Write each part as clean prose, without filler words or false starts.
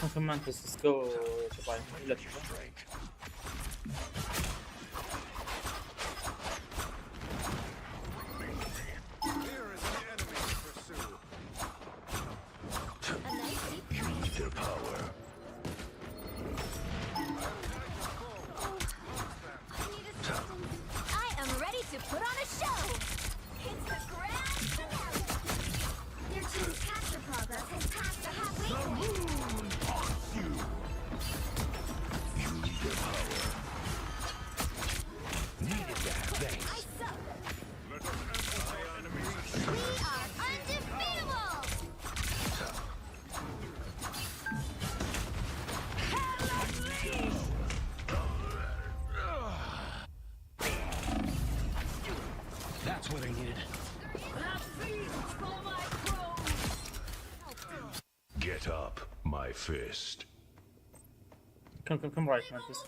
Come Mantis, let's go. Sabay. Let's go. Here is an enemy to pursue. A nice deep You need their power. I need assistance. I am ready to put on a show. It's the grand finale. Your team's capture progress has passed the halfway point. Moon haunts you. You need their power. Needed that, I thanks. suck. Let us amplify enemies. We are undefeatable. That's what I needed. Get up, my fist. Come right, Mantis.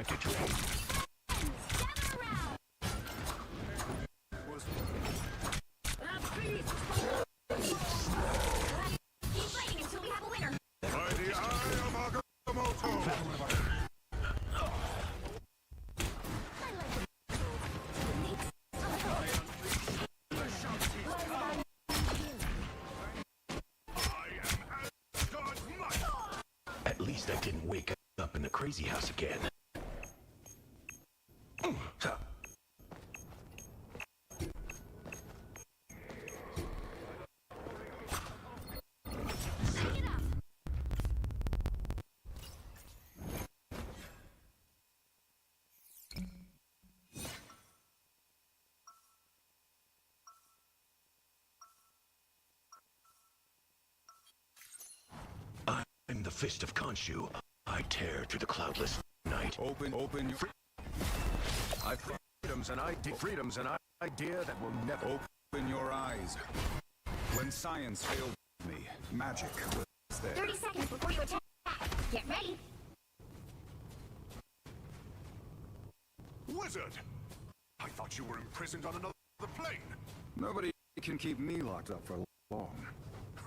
like a dream. Gather around. Keep fighting until we have a winner. By the eye of Agamotto! At least I didn't wake up in the crazy house again. Shake it up. I'm the Fist of Khonshu. I tear through the cloudless night. Open your... I freedom's an idea that will never open your eyes. When science failed me, magic was there. 30 seconds before you attack. Get ready. Wizard! I thought you were imprisoned on another plane. Nobody can keep me locked up for long.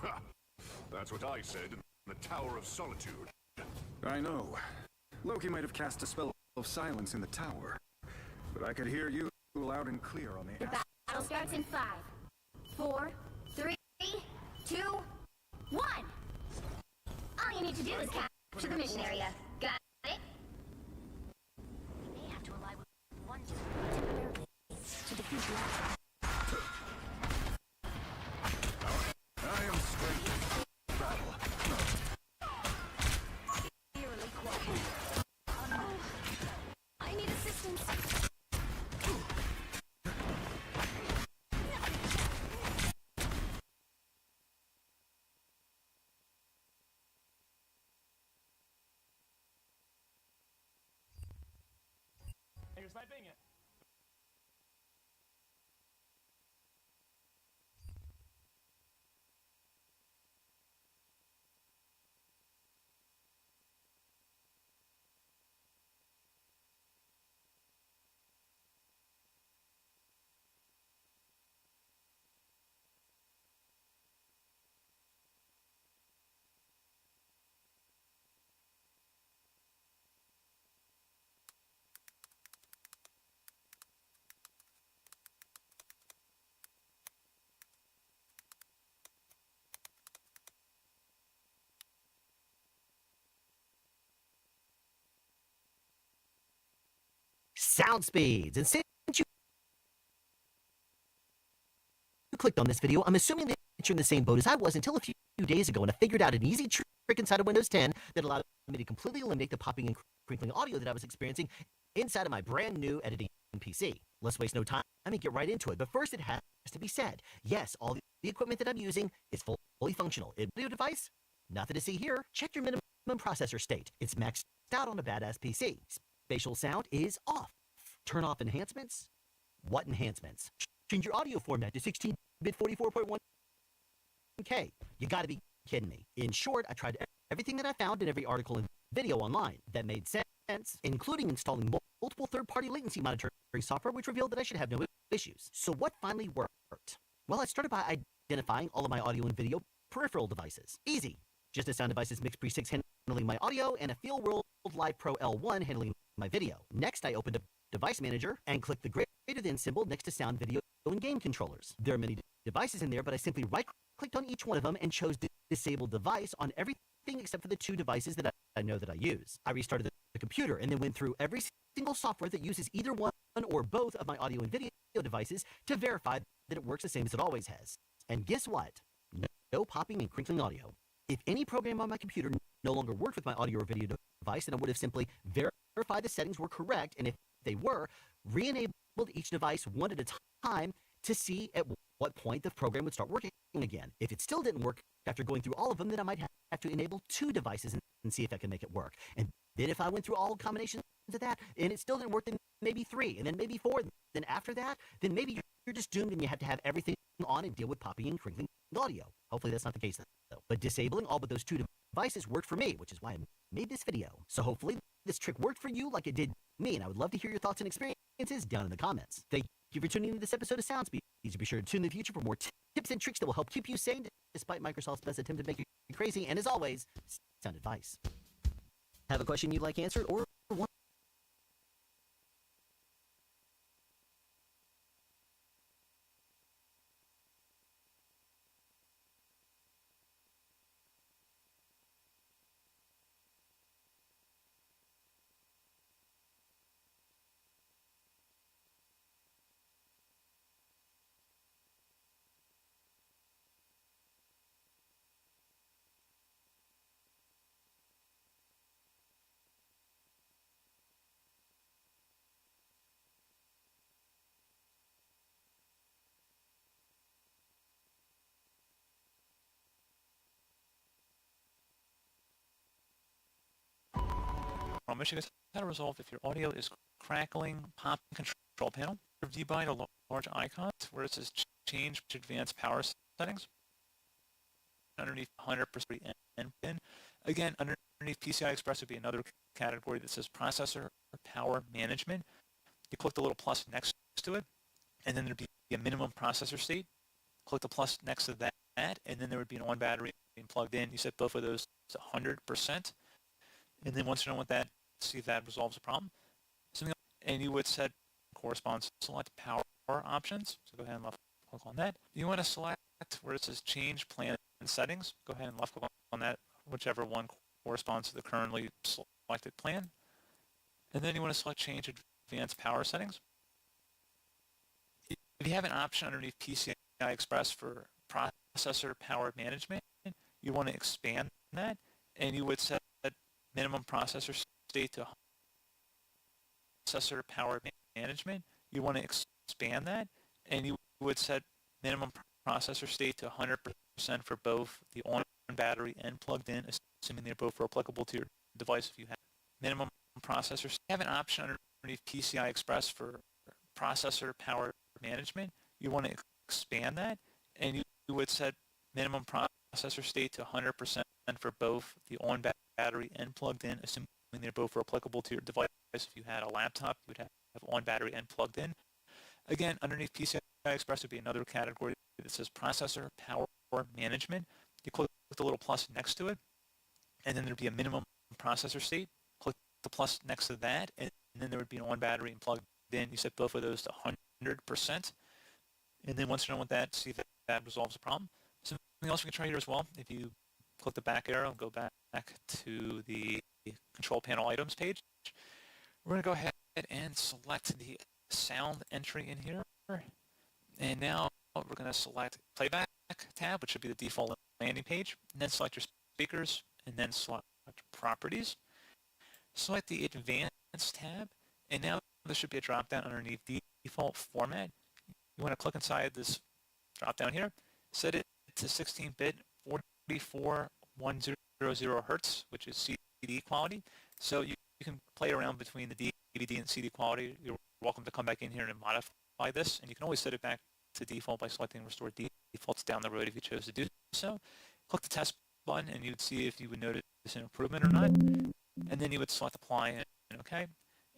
Ha! That's what I said in the Tower of Solitude. I know. Loki might have cast a spell of silence in the tower, but I could hear you loud and clear on the The battle starts in 5, 4, 3, 2, 1. All you need to do is capture the mission area. Got it? We may have to ally with one temporarily to defeat the other. I am strength. Battle. Eerily quiet. I need assistance. You're sniping it. Sound speeds. And since you clicked on this video, I'm assuming that you're in the same boat as I was until a few days ago, and I figured out an easy trick inside of Windows 10 that allowed me to completely eliminate the popping and crinkling audio that I was experiencing inside of my brand new editing PC. Let's waste no time and get right into it. But first, it has to be said, yes, all the equipment that I'm using is fully functional. Video device, nothing to see here. Check your minimum processor state. It's maxed out on a badass PC. Spatial sound is off. Turn off enhancements. What enhancements? Change your audio format to 16-bit 44.1K. You gotta be kidding me. In short, I tried everything that I found in every article and video online that made sense, including installing multiple third-party latency monitoring software, which revealed that I should have no issues. So what finally worked? Well, I started by identifying all of my audio and video peripheral devices. Easy. Just a Sound Devices Mix Pre 6 handling my audio and a Feel World Live Pro L1 handling my video. Next, I opened up Device Manager and clicked the greater than symbol next to sound, video, and game controllers. There are many devices in there, but I simply right-clicked on each one of them and chose Disable Device on everything except for the 2 devices that I know that I use. I restarted the computer and then went through every single software that uses either one or both of my audio and video devices to verify that it works the same as it always has. And guess what? No popping and crinkling audio. If any program on my computer no longer worked with my audio or video device, then I would have simply verified the settings were correct, and if they were, re-enabled each device one at a time to see at what point the program would start working again. If it still didn't work after going through all of them, then I might have to enable 2 devices and see if I can make it work. And then if I went through all combinations of that and it still didn't work, then maybe 3, and then maybe 4. Then after that, then maybe you're just doomed and you have to have everything on and deal with popping and crinkling audio. Hopefully that's not the case though. But disabling all but those 2 devices worked for me, which is why I made this video. So hopefully this trick worked for you like it did me, and I would love to hear your thoughts and experiences down in the comments. Thank you for tuning in to this episode of Soundspeed. Please be sure to tune in the future for more tips and tricks that will help keep you sane despite Microsoft's best attempt to make you crazy, and as always, sound advice. Have a question you'd like answered, or want Promise you guys how to resolve if your audio is crackling, popping control panel. View by a large icon where it says change advanced power settings. Underneath 100% and pin. Again, underneath PCI Express would be another category that says processor or power management. You click the little plus next to it, and then there'd be a minimum processor state. Click the plus next to that, and then there would be an on battery being plugged in. You set both of those to 100%. And then once you're done with that, see if that resolves the problem. And you would set corresponds select power options. So go ahead and left click on that. You want to select where it says change plan settings. Go ahead and left click on that, whichever one corresponds to the currently selected plan. And then you want to select change advanced power settings. If you have an option underneath PCI Express for processor power management, you want to expand that, and you would set minimum processor state to processor power management. You want to expand that, and you would set minimum processor state to 100% for both the on battery and plugged in, assuming they're both applicable to your device. If you have minimum processor, you have an option underneath PCI Express for processor power management. You want to expand that, and you would set minimum processor state to 100% for both the on battery and plugged in, assuming they're both applicable to your device. If you had a laptop, you would have on battery and plugged in. Again, underneath PCI Express would be another category that says processor power management. You click the little plus next to it, and then there'd be a minimum processor state. Click the plus next to that, and then there would be an on battery and plugged in. You set both of those to 100%. And then once you're done with that, see if that resolves the problem. Something else we can try here as well, if you click the back arrow and go back to the control panel items page, we're going to go ahead and select the sound entry in here. And now we're going to select playback tab, which should be the default landing page, and then select your speakers, and then select properties. Select the advanced tab, and now there should be a drop down underneath default format. You want to click inside this drop down here, set it to 16-bit 44100 Hertz, which is CD quality. So you can play around between the DVD and CD quality. You're welcome to come back in here and modify this, and you can always set it back to default by selecting Restore Defaults down the road if you chose to do so. Click the test button, and you would see if you would notice an improvement or not, and then you would select Apply and OK,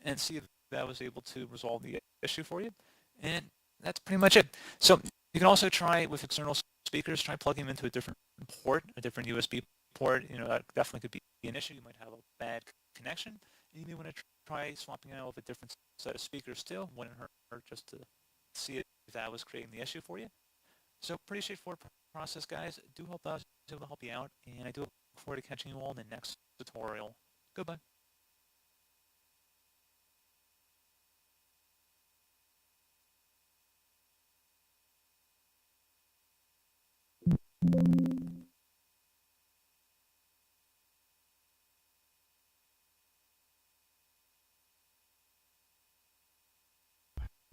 and see if that was able to resolve the issue for you. And that's pretty much it. So you can also try with external speakers, try plugging them into a different port, a different USB port. You know, that definitely could be an issue. You might have a bad connection. You may want to try swapping out with a different set of speakers too. Wouldn't hurt just to see if that was creating the issue for you. So pretty straightforward process, guys. Do hope I was able to help you out, and I do look forward to catching you all in the next tutorial. Goodbye.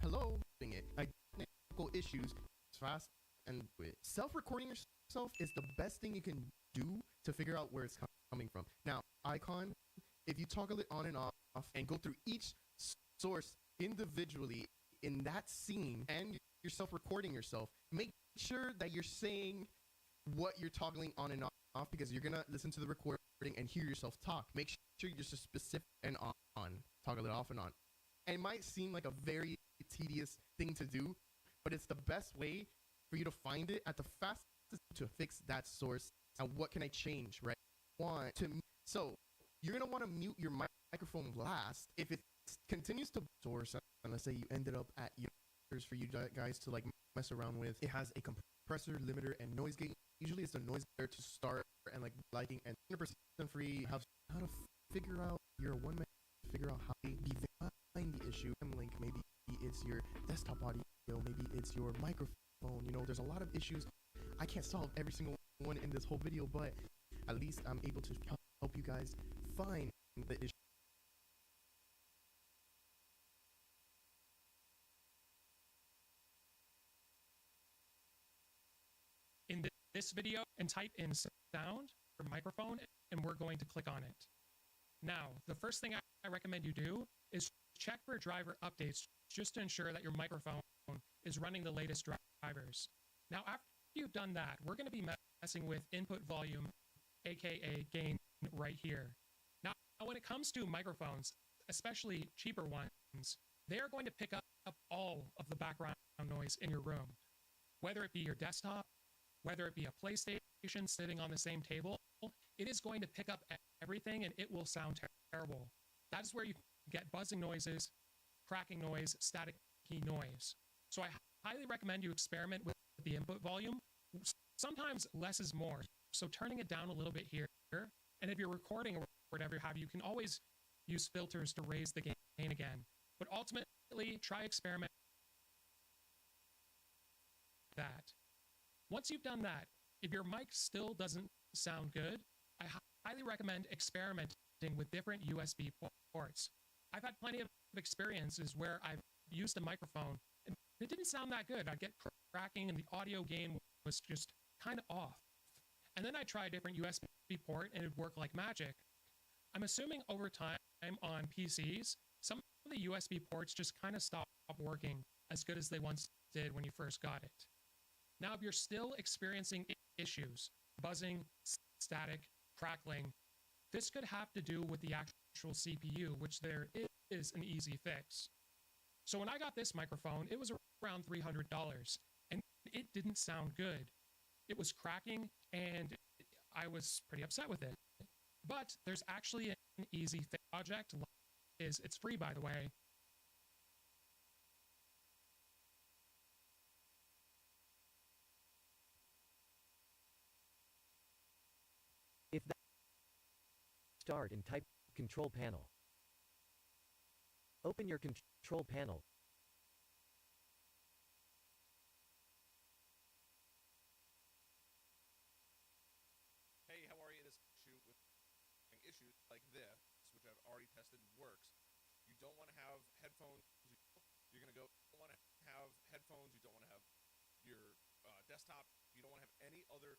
Hello, technical issues fast and self-recording yourself is the best thing you can do to figure out where it's coming from. Now, icon, if you toggle it on and off and go through each source individually in that scene and you're self-recording yourself, make sure that you're saying what you're toggling on and off because you're gonna listen to the recording and hear yourself talk. Make sure you're just specific and on. Toggle it off and on. And it might seem like a very tedious thing to do, but it's the best way for you to find it at the fastest to fix that source. Now, what can I change, right? So you're gonna want to mute your microphone last if it continues to source. And let's say you ended up at yours for you guys to like mess around with. It has a compressor, limiter, and noise gate. Usually, it's the noise there to start and like lighting and 100% free. How to figure out your one minute. Figure out how to find the issue. Link. Maybe it's your desktop audio. Maybe it's your microphone. You know, there's a lot of issues. I can't solve every single one in this whole video, but at least I'm able to help you guys find the issue. In this video, and type in sound or microphone, and we're going to click on it. Now, the first thing I recommend you do is check for driver updates just to ensure that your microphone is running the latest drivers. Now, after you've done that, we're going to be messing with input volume, aka gain, right here. Now, when it comes to microphones, especially cheaper ones, they are going to pick up all of the background noise in your room. Whether it be your desktop, whether it be a PlayStation sitting on the same table, it is going to pick up everything and it will sound terrible. That is where you get buzzing noises, cracking noise, static noise. So I highly recommend you experiment with the input volume. Sometimes less is more. So turning it down a little bit here, and if you're recording or whatever have you can always use filters to raise the gain again. But ultimately, try experiment that. Once you've done that, if your mic still doesn't sound good, I highly recommend experimenting with different USB ports. I've had plenty of experiences where I've used a microphone and it didn't sound that good. I'd get cracking and the audio gain was just kind of off. And then I tried a different USB port and it worked like magic. I'm assuming over time on PCs, some of the USB ports just kind of stopped working as good as they once did when you first got it. Now, if you're still experiencing issues, buzzing, static, crackling, this could have to do with the actual CPU, which there is an easy fix. So when I got this microphone, it was around $300, and it didn't sound good. It was cracking, and I was pretty upset with it. But there's actually an easy fix project. It's free, by the way. If that start and type control panel. Open your control panel. Hey, how are you? This issue with issues like this, which I've already tested and works. You don't want to have headphones. You're going to go, you don't want to have headphones. You don't want to have your desktop. You don't want to have any other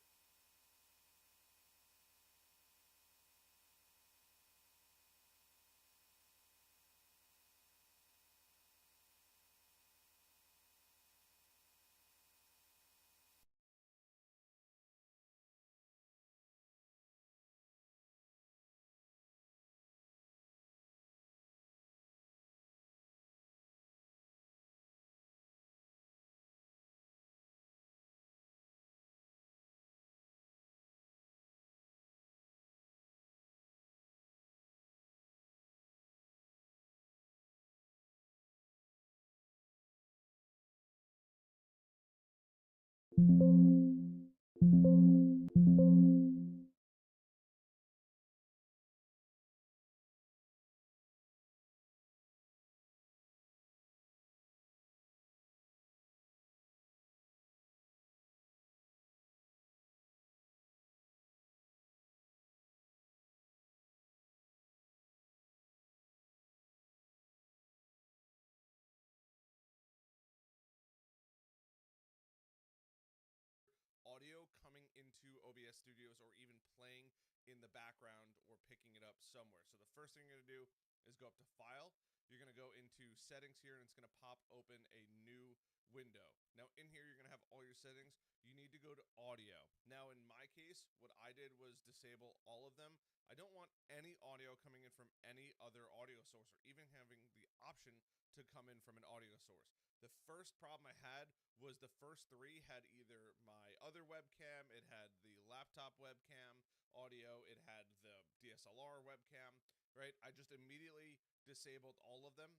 audio coming into OBS Studios or even playing in the background or picking it up somewhere. So the first thing you're going to do is go up to File. you're going to go into settings here, and it's going to pop open a new window. Now in here, you're going to have all your settings. You need to go to audio. Now in my case, what I did was disable all of them. I don't want any audio coming in from any other audio source, or even having the option to come in from an audio source. The first problem I had was the first three had either my other webcam, it had the laptop webcam audio, it had the DSLR webcam, right? I just immediately disabled all of them.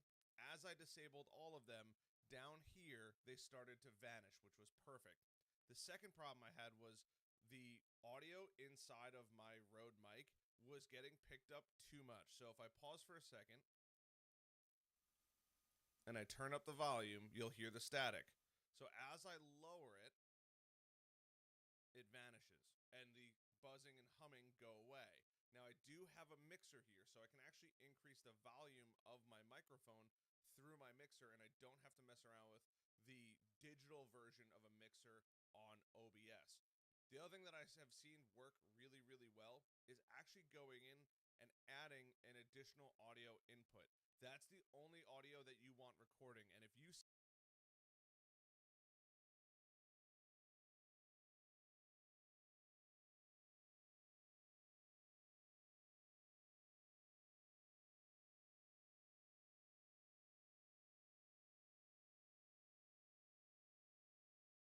As I disabled all of them, down here, they started to vanish, which was perfect. The second problem I had was the audio inside of my Rode mic was getting picked up too much. So if I pause for a second and I turn up the volume, you'll hear the static. So as I lower it, it vanishes and the buzzing and humming go away. Now I do have a mixer here, so I can actually increase the volume of my microphone through my mixer, and I don't have to mess around with the digital version of a mixer on OBS. The other thing that I have seen work really, really well is actually going in and adding an additional audio input. That's the only audio that you want recording, and if you